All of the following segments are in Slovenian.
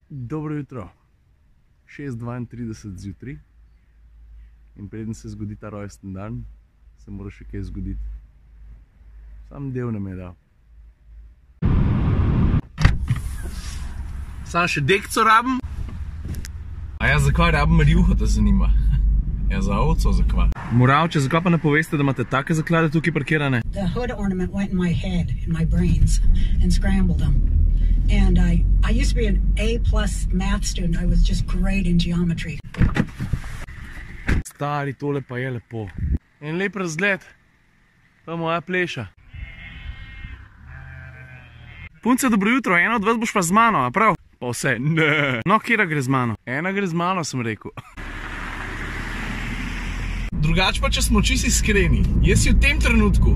Dobro jutro. 6:32 zjutraj. In preden se zgodi ta rojsten dan, se mora še kaj zgoditi. Sam del nam je dal. Sam še dekco rabim. A ja, zakaj rabim rjuho, te zanima? Ja, za ovco, zakaj? Moravče, zakaj pa ne poveste, da imate take zaklade tukaj parkirane? The hood ornament went in my head, in my brains, and scrambled them. And I used to be an A+ math student. I was just great in geometry. Stari, tole pa je lepo. En lep razgled. To je moja pleša. Punce, dobro jutro, ena od vas boš pa z mano, a prav? Pa vse, ne. No, kjera gre z mano? Ena gre z mano, sem rekel. Drugač pa, če smo čisto iskreni, jaz si v tem trenutku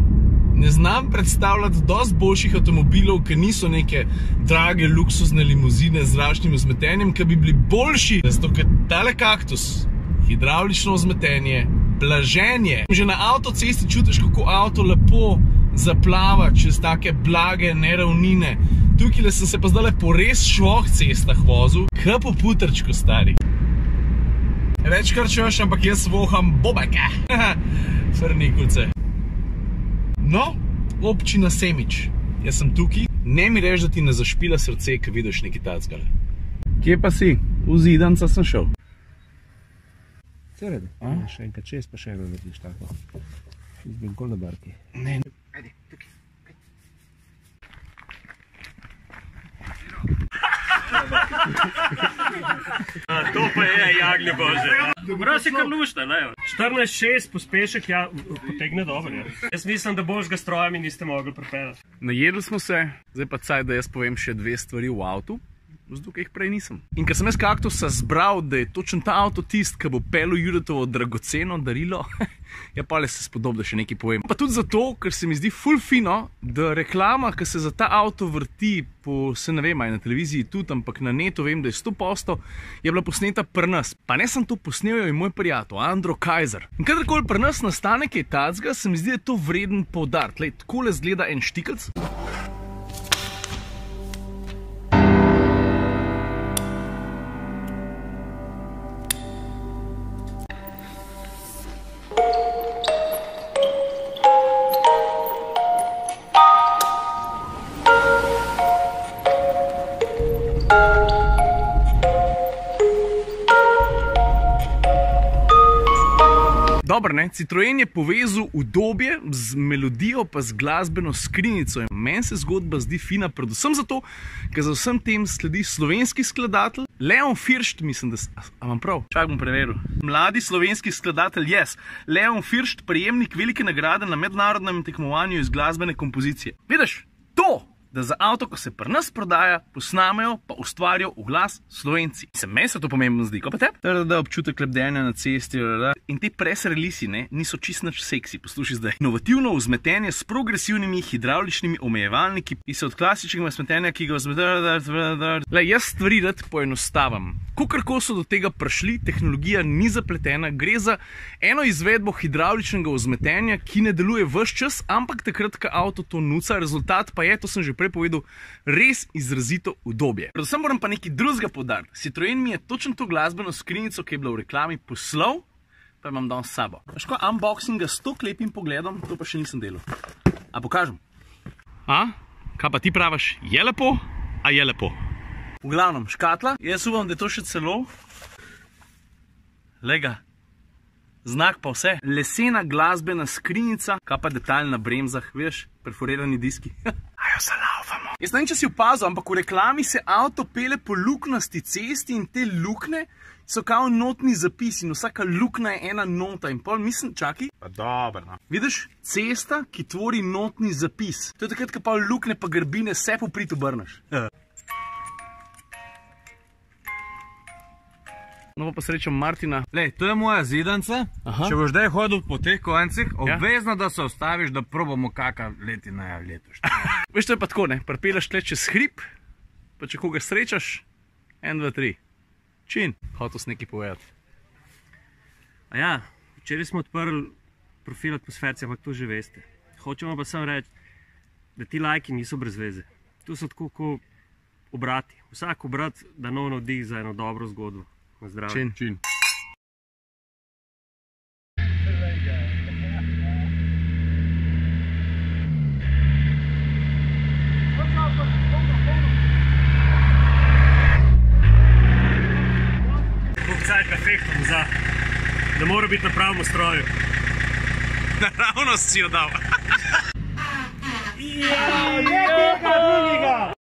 ne znam predstavljati dosti boljših avtomobilov, ki niso neke drage, luksuzne limuzine z zračnim vzmetenjem, ki bi bili boljši, zato ker tale kaktus, hidravlično vzmetenje, blaženje. Že na avtocesti čutiš, kako avto lepo zaplava čez take blage neravnine. Tukaj sem se pa zdaj po res švoh cestah vozil, k po putrčku, stari. Reč kar češ, ampak jaz voham bobeke. Frnikulce. No, občina Semič. Jaz sem tukaj. Ne mi reč, da ti ne zašpila srce, ko vidiš nekaj tacgale. Kje pa si? V Zidanca sem šel. Vse redi. Še enkrat čez, pa še eno vidiš tako. Izbim kol na barki. Ne. Ajde, tukaj. To pa je, jaglje bože. Prav si kar lušta, ne? 14:06 pospešek, ja, potegne dobro, ja. Jaz mislim, da božga stroja mi niste mogli pripeljati. Najedli smo se, zdaj pa caj, da jaz povem še dve stvari v avtu, zato ker jih prej nisem. In ker sem jaz kaktusa zbral, da je točen ta avto tist, ki bo pelil Judetovo dragoceno darilo, ja, pa le se spodob, da še nekaj povem. Pa tudi zato, ker se mi zdi ful fino, da reklama, ki se za ta avto vrti po, se ne vem, aj na televiziji tudi, ampak na netu vem, da je 100%, je bila posneta pri nas. Pa ne sem to posnel, jo je moj prijatelj, Andro Kajzer. In kadarkoli pri nas nastane kaj tacga, se mi zdi, da je to vreden poudariti. Lej, takole zgleda en štikelc. Dobro, ne? Citroen je povezal udobje z melodijo pa z glasbeno skrinjico. Meni se zgodba zdi fina predvsem zato, ker za vsem tem sledi slovenski skladatelj Leon Firšt, mislim, da... A imam prav? Čak bom preveril. Mladi slovenski skladatelj, yes. Leon Firšt, prejemnik velike nagrade na mednarodnem tekmovanju iz glasbene kompozicije. Vidiš, to! Da za avto, ko se pri nas prodaja, posnamejo pa ustvarijo v glas Slovenci. Meni se to pomembno zdi, ko pa tebi? Da občutek lebdenja na cesti, in te press releasi, ne, niso čist nič seksi, poslušaj zdaj. Inovativno vzmetenje s progresivnimi hidravličnimi omejevalniki, ki se od klasičnega vzmetenja, ki ga Le, jaz stvari rad poenostavim. Kolikor so do tega prišli, tehnologija ni zapletena, gre za eno izvedbo hidravličnega vzmetenja, ki ne deluje ves čas, ampak takrat, ko avto to nuca, rezultat pa je, to sem že prej povedal, res izrazito udobje. Predvsem moram pa nekaj drugega poudariti. Citroen mi je točno to glasbeno skrinjico, ki je bila v reklami, poslal, pa imam danes s sabo. Veš ko, unboxinga s to lepim pogledom, to pa še nisem delal. A pokažem? A? Kaj pa ti praviš? Je lepo? A je lepo? V glavnem, škatla. Jaz upam, da je to še celo. Lega. Znak pa vse. Lesena glasbena skrinjica, kaj pa detalj na bremzah, veš, perforirani diski. Ajo se laufamo. Jaz ne vem, če si opazil, ampak v reklami se avto pele po luknasti cesti in te lukne so kao notni zapisi in vsaka lukna je ena nota in pol mislim, čakaj. Pa dobro, no. Vidiš, cesta, ki tvori notni zapis. To je takrat, ko pa lukne pa grbine se poprit obrneš. No pa srečam Martina. Lej, to je moja zidanca. Če boš zdaj hodil po teh koncih, obvezno, da se ostaviš, da probamo kaka letina letoš. Veš, to je pa tako, ne? Pripeljaš tle čez hrib, pa če koga srečaš, 1, 2, 3. Čin. Hotel s nekaj povedati. A ja, včeraj smo odprli profil Atmosferci, ampak to že veste. Hočemo pa sem reči, da ti lajki niso brez veze. To so tako kot obrati. Vsak obrat da nov navdih za eno dobro zgodbo. Na zdravje. Čin. Cajt perfektno za, da mora biti na pravem stroju. Naravnost si jo dal. Je tega drugega!